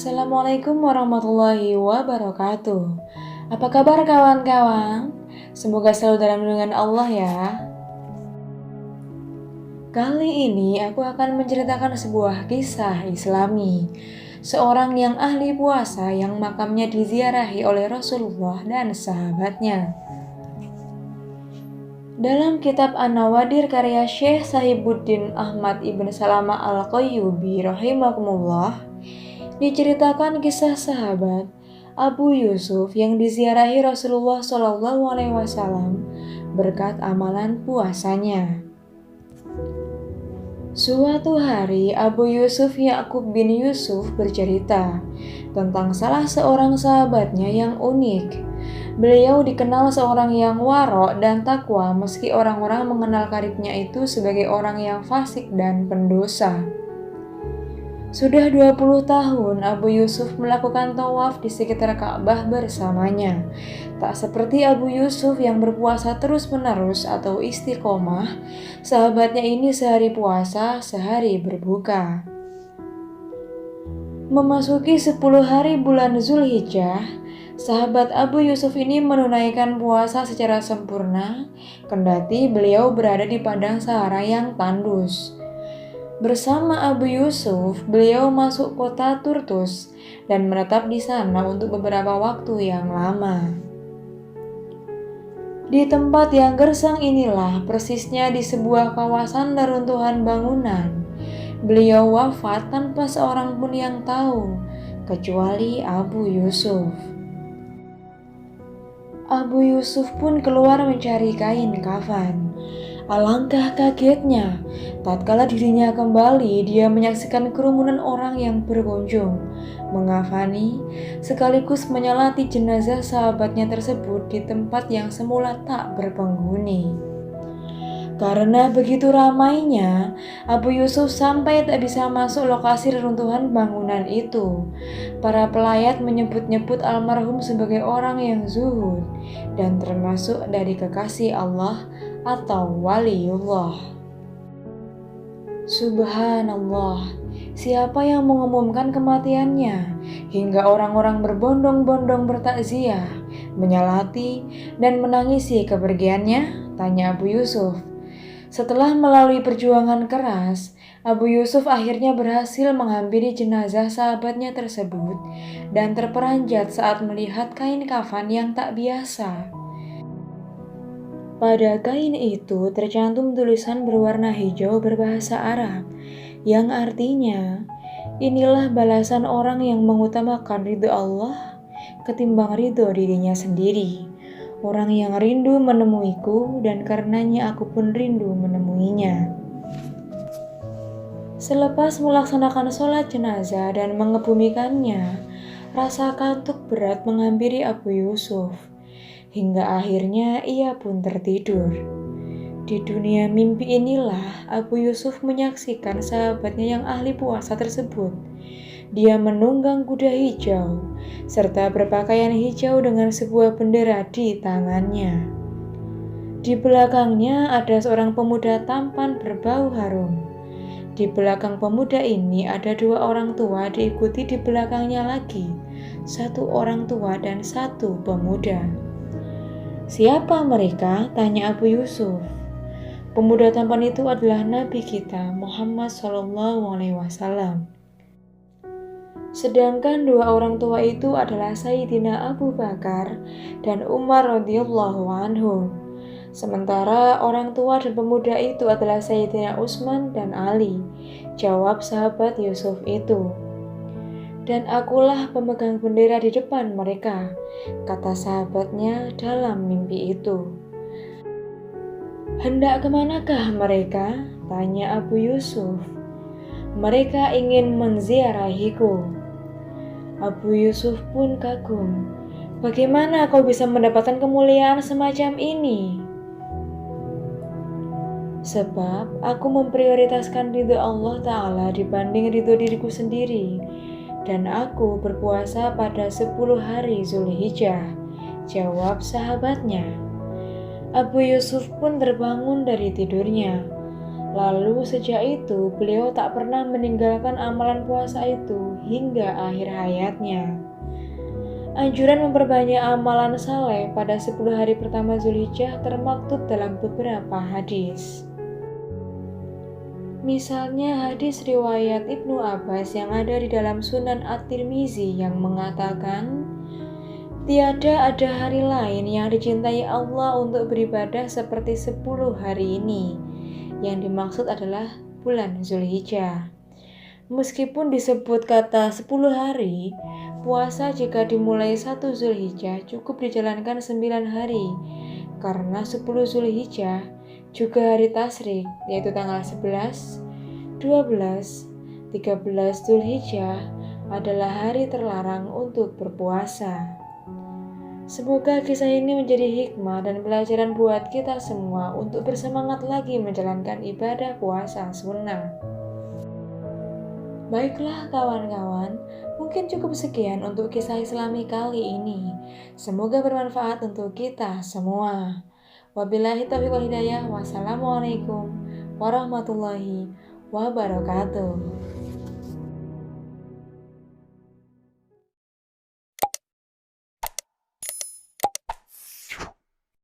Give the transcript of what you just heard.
Assalamualaikum warahmatullahi wabarakatuh. Apa kabar kawan-kawan? Semoga selalu dalam lindungan Allah ya. Kali ini aku akan menceritakan sebuah kisah Islami. Seorang yang ahli puasa yang makamnya diziarahi oleh Rasulullah dan sahabatnya. Dalam kitab An-Nawadir karya Syekh Sahibuddin Ahmad Ibn Salamah Al-Qayyubi rahimahumullah, diceritakan kisah sahabat Abu Yusuf yang diziarahi Rasulullah SAW berkat amalan puasanya. Suatu hari Abu Yusuf Ya'qub bin Yusuf bercerita tentang salah seorang sahabatnya yang unik. Beliau dikenal seorang yang warok dan takwa meski orang-orang mengenal karibnya itu sebagai orang yang fasik dan pendosa. Sudah 20 tahun Abu Yusuf melakukan tawaf di sekitar Ka'bah bersamanya. Tak seperti Abu Yusuf yang berpuasa terus-menerus atau istiqomah, sahabatnya ini sehari puasa, sehari berbuka. Memasuki 10 hari bulan Zulhijjah, sahabat Abu Yusuf ini menunaikan puasa secara sempurna, kendati beliau berada di padang Sahara yang tandus. Bersama Abu Yusuf, beliau masuk kota Turtus dan menetap di sana untuk beberapa waktu yang lama. Di tempat yang gersang inilah, persisnya di sebuah kawasan reruntuhan bangunan, beliau wafat tanpa seorang pun yang tahu, kecuali Abu Yusuf. Abu Yusuf pun keluar mencari kain kafan. Alangkah kagetnya, tatkala dirinya kembali, dia menyaksikan kerumunan orang yang berkunjung, mengafani, sekaligus menyolati jenazah sahabatnya tersebut di tempat yang semula tak berpenghuni. Karena begitu ramainya, Abu Yusuf sampai tak bisa masuk lokasi reruntuhan bangunan itu. Para pelayat menyebut-nyebut almarhum sebagai orang yang zuhud dan termasuk dari kekasih Allah atau waliullah. Subhanallah, siapa yang mengumumkan kematiannya hingga orang-orang berbondong-bondong bertakziah, menyalati dan menangisi kepergiannya? Tanya Abu Yusuf. Setelah melalui perjuangan keras, Abu Yusuf akhirnya berhasil menghampiri jenazah sahabatnya tersebut dan terperanjat saat melihat kain kafan yang tak biasa. Pada kain itu tercantum tulisan berwarna hijau berbahasa Arab yang artinya, inilah balasan orang yang mengutamakan ridho Allah ketimbang ridho dirinya sendiri. Orang yang rindu menemuiku dan karenanya aku pun rindu menemuinya. Selepas melaksanakan sholat jenazah dan mengebumikannya, rasa kantuk berat menghampiri Abu Yusuf. Hingga akhirnya ia pun tertidur. Di dunia mimpi inilah Abu Yusuf menyaksikan sahabatnya yang ahli puasa tersebut. Dia menunggang kuda hijau, serta berpakaian hijau dengan sebuah bendera di tangannya. Di belakangnya ada seorang pemuda tampan berbau harum. Di belakang pemuda ini ada dua orang tua diikuti di belakangnya lagi, satu orang tua dan satu pemuda. Siapa mereka? Tanya Abu Yusuf. Pemuda tampan itu adalah Nabi kita Muhammad SAW. Sedangkan dua orang tua itu adalah Sayyidina Abu Bakar dan Umar radhiyallahu anhum. Sementara orang tua dan pemuda itu adalah Sayyidina Utsman dan Ali. Jawab sahabat Yusuf itu. Dan akulah pemegang bendera di depan mereka, kata sahabatnya dalam mimpi itu. Hendak kemanakah mereka? Tanya Abu Yusuf. Mereka ingin menziarahiku. Abu Yusuf pun kagum. Bagaimana kau bisa mendapatkan kemuliaan semacam ini? Sebab aku memprioritaskan ridho Allah Ta'ala dibanding ridho diriku sendiri. Dan aku berpuasa pada 10 hari Zulhijjah, jawab sahabatnya. Abu Yusuf pun terbangun dari tidurnya. Lalu sejak itu beliau tak pernah meninggalkan amalan puasa itu hingga akhir hayatnya. Anjuran memperbanyak amalan saleh pada 10 hari pertama Zulhijjah termaktub dalam beberapa hadis. Misalnya hadis riwayat Ibnu Abbas yang ada di dalam Sunan At-Tirmizi yang mengatakan, tiada ada hari lain yang dicintai Allah untuk beribadah seperti 10 hari ini. Yang dimaksud adalah bulan Zulhijjah. Meskipun disebut kata 10 hari, puasa jika dimulai 1 Zulhijjah cukup dijalankan 9 hari. Karena 10 Zulhijjah juga hari tasyrik, yaitu tanggal 11, 12, 13 Zulhijjah adalah hari terlarang untuk berpuasa. Semoga kisah ini menjadi hikmah dan pelajaran buat kita semua untuk bersemangat lagi menjalankan ibadah puasa sunnah. Baiklah kawan-kawan, mungkin cukup sekian untuk kisah Islami kali ini. Semoga bermanfaat untuk kita semua. Wabillahi taufiq wal hidayah. Wassalamualaikum warahmatullahi wabarakatuh.